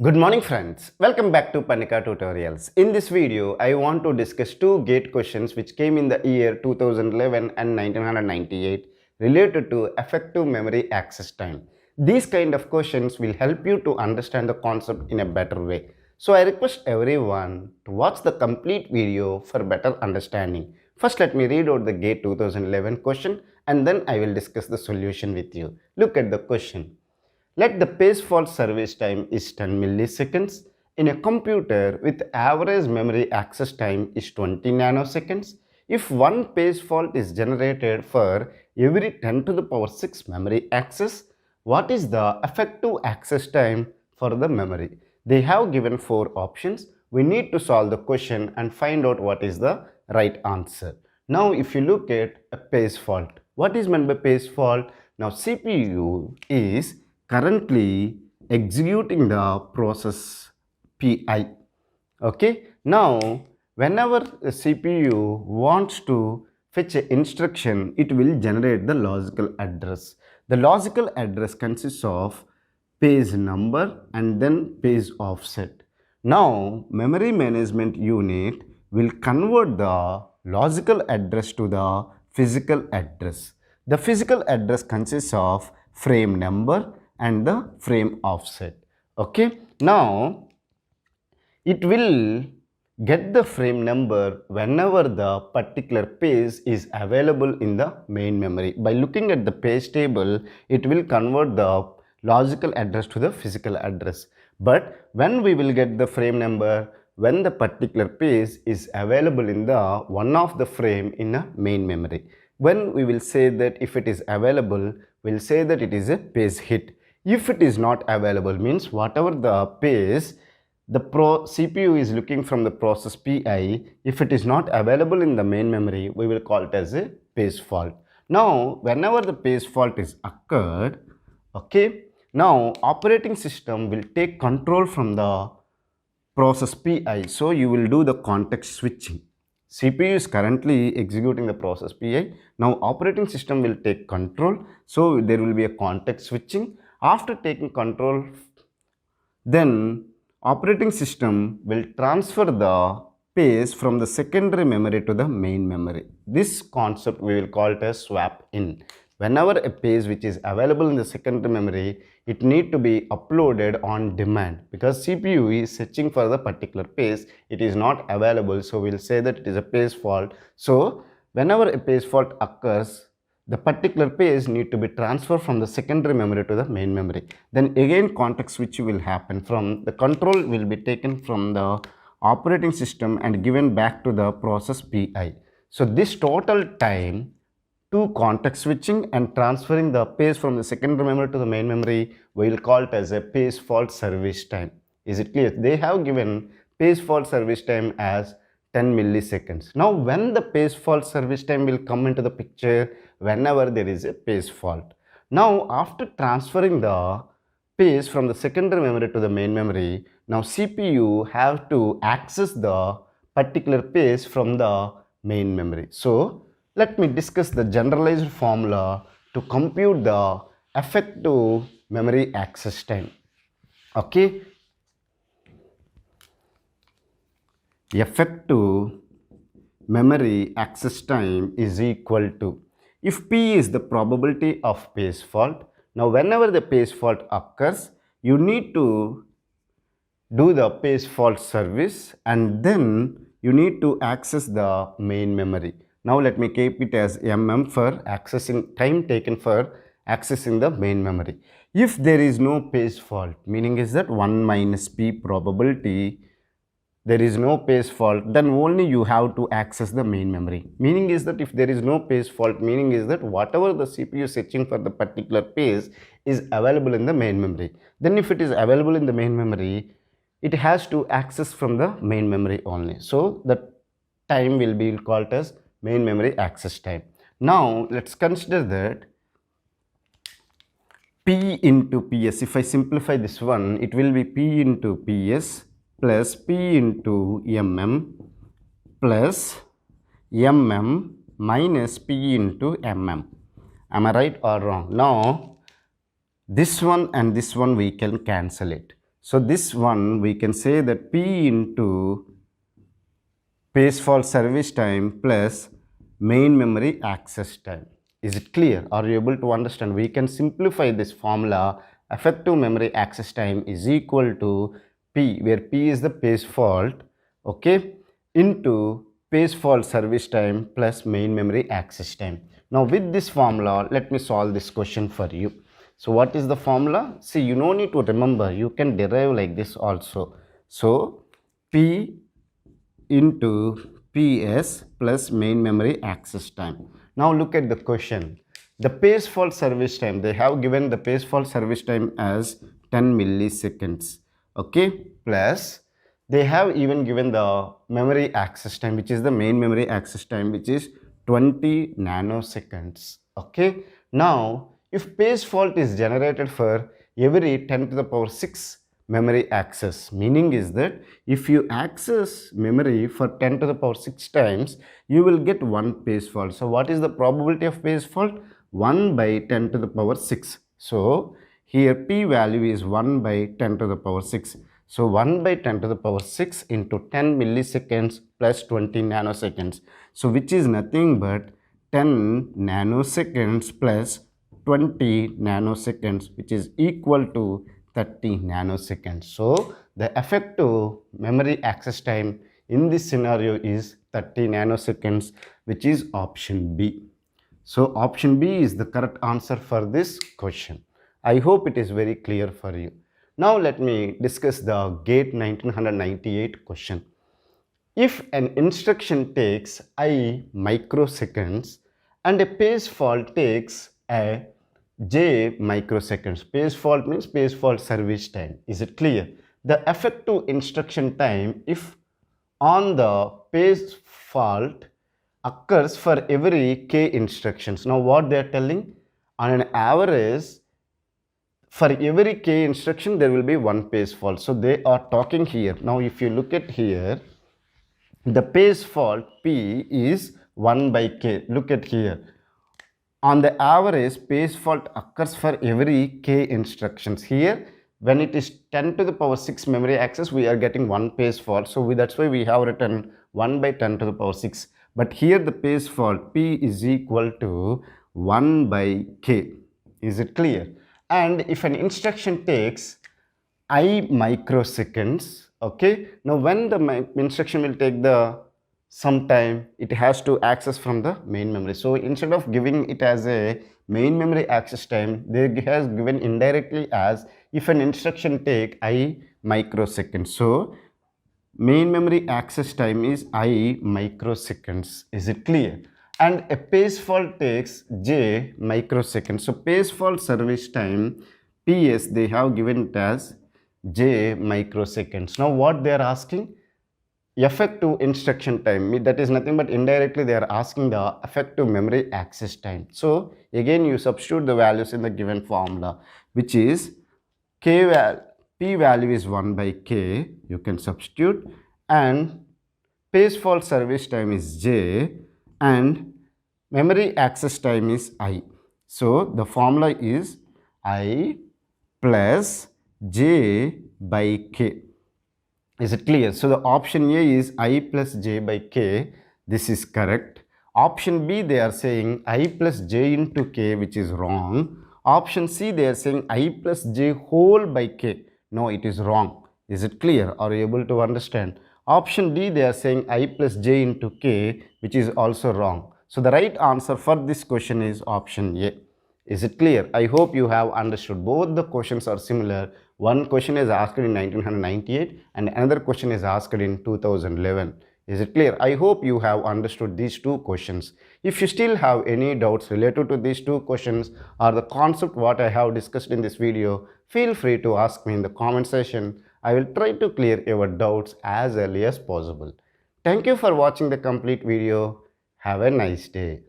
Good morning friends, welcome back to Parnika tutorials. In this video, I want to discuss two GATE questions which came in the year 2011 and 1998 related to effective memory access time. These kind of questions will help you to understand the concept in a better way. So I request everyone to watch the complete video for better understanding. First let me read out the GATE 2011 question and then I will discuss the solution with you. Look at the question. Let the page fault service time is 10 milliseconds. In a computer with average memory access time is 20 nanoseconds. If one page fault is generated for every 10 to the power 6 memory access, what is the effective access time for the memory? They have given 4 options. We need to solve the question and find out what is the right answer. Now if you look at a page fault, what is meant by page fault? Now CPU is currently executing the process PI. Okay, now whenever the CPU wants to fetch an instruction, it will generate the logical address. The logical address consists of page number and then page offset. Now memory management unit will convert the logical address to the physical address. The physical address consists of frame number and the frame offset. Okay, now it will get the frame number whenever the particular page is available in the main memory. By looking at the page table, it will convert the logical address to the physical address. But when we will get the frame number when the particular page is available in the one of the frame in a main memory. When we will say that if it is available, we'll say that it is a page hit. If it is not available means whatever the page the CPU is looking from the process PI, if it is not available in the main memory, we will call it as a page fault. Now whenever the page fault is occurred, okay, now operating system will take control from the process PI. So you will do the context switching. CPU is currently executing the process PI. Now operating system will take control. So there will be a context switching. After taking control, then operating system will transfer the page from the secondary memory to the main memory. This concept we will call it as swap in. Whenever a page which is available in the secondary memory, it need to be uploaded on demand because CPU is searching for the particular page. It is not available, so we'll say that it is a page fault. So whenever a page fault occurs, the particular page need to be transferred from the secondary memory to the main memory. Then again context switch will happen. From the control will be taken from the operating system and given back to the process PI. So this total time to context switching and transferring the page from the secondary memory to the main memory, we will call it as a page fault service time. Is it clear? They have given page fault service time as 10 milliseconds. Now when the page fault service time will come into the picture? Whenever there is a page fault. Now after transferring the page from the secondary memory to the main memory, now CPU have to access the particular page from the main memory. So let me discuss the generalized formula to compute the effective memory access time. Okay, effective memory access time is equal to, if P is the probability of page fault, now whenever the page fault occurs, you need to do the page fault service and then you need to access the main memory. Now let me keep it as for accessing time taken for accessing the main memory. If there is no page fault, meaning is that 1 minus P probability, there is no page fault, then only you have to access the main memory. Meaning is that if there is no page fault, meaning is that whatever the CPU is searching for the particular page is available in the main memory. Then if it is available in the main memory, it has to access from the main memory only. So the time will be called as main memory access time. Now let's consider that P into PS. If I simplify this one, it will be P into PS plus P into plus minus P into Am I right or wrong? Now this one and this one we can cancel it. So this one we can say that P into page fault service time plus main memory access time. Is it clear? Are you able to understand? We can simplify this formula. Effective memory access time is equal to P, where P is the page fault, okay, into page fault service time plus main memory access time. Now with this formula, let me solve this question for you. So what is the formula? See, you no need to remember. You can derive like this also. So P into PS plus main memory access time. Now look at the question. The page fault service time, they have given the page fault service time as 10 milliseconds. Okay, plus they have even given the memory access time, which is the main memory access time, which is 20 nanoseconds. Okay, now if page fault is generated for every 10 to the power 6 memory access, meaning is that if you access memory for 10 to the power 6 times, you will get one page fault. So what is the probability of page fault? 1 by 10 to the power 6. So here P value is 1 by 10 to the power 6. So 1 by 10 to the power 6 into 10 milliseconds plus 20 nanoseconds. So which is nothing but 10 nanoseconds plus 20 nanoseconds, which is equal to 30 nanoseconds. So the effective memory access time in this scenario is 30 nanoseconds, which is option B. So option B is the correct answer for this question. I hope it is very clear for you. Now let me discuss the GATE 1998 question. If an instruction takes I microseconds and a page fault takes a j microseconds, page fault means page fault service time. Is it clear? The effective instruction time if on the page fault occurs for every k instructions. Now what they are telling, on an average for every k instruction there will be one page fault. So they are talking here. Now if you look at here, the page fault P is 1 by k. Look at here. On the average, page fault occurs for every k instructions. Here, when it is 10 to the power 6 memory access, we are getting one page fault. So that's why we have written 1 by 10 to the power 6. But here the page fault P is equal to 1 by k. Is it clear? And if an instruction takes I microseconds, okay, now when the instruction will take the some time, it has to access from the main memory. So instead of giving it as a main memory access time, they has given indirectly as if an instruction take I microseconds. So main memory access time is I microseconds. Is it clear? And a page fault takes j microseconds. So page fault service time PS they have given it as j microseconds. Now what they are asking? Effective instruction time, that is nothing but indirectly they are asking the effective memory access time. So again you substitute the values in the given formula, which is P value is 1 by k, you can substitute, and page fault service time is j and memory access time is I. So the formula is I plus j by k. Is it clear? So the option A is I plus j by k. This is correct. Option B they are saying I plus j into k, which is wrong. Option C they are saying I plus j whole by k. No, it is wrong. Is it clear? Are you able to understand? Option D they are saying I plus j into k, which is also wrong. So the right answer for this question is option A. Is it clear? I hope you have understood. Both the questions are similar. One question is asked in 1998 and another question is asked in 2011. Is it clear? I hope you have understood these two questions. If you still have any doubts related to these two questions or the concept what I have discussed in this video, feel free to ask me in the comment section. I will try to clear your doubts as early as possible. Thank you for watching the complete video. Have a nice day.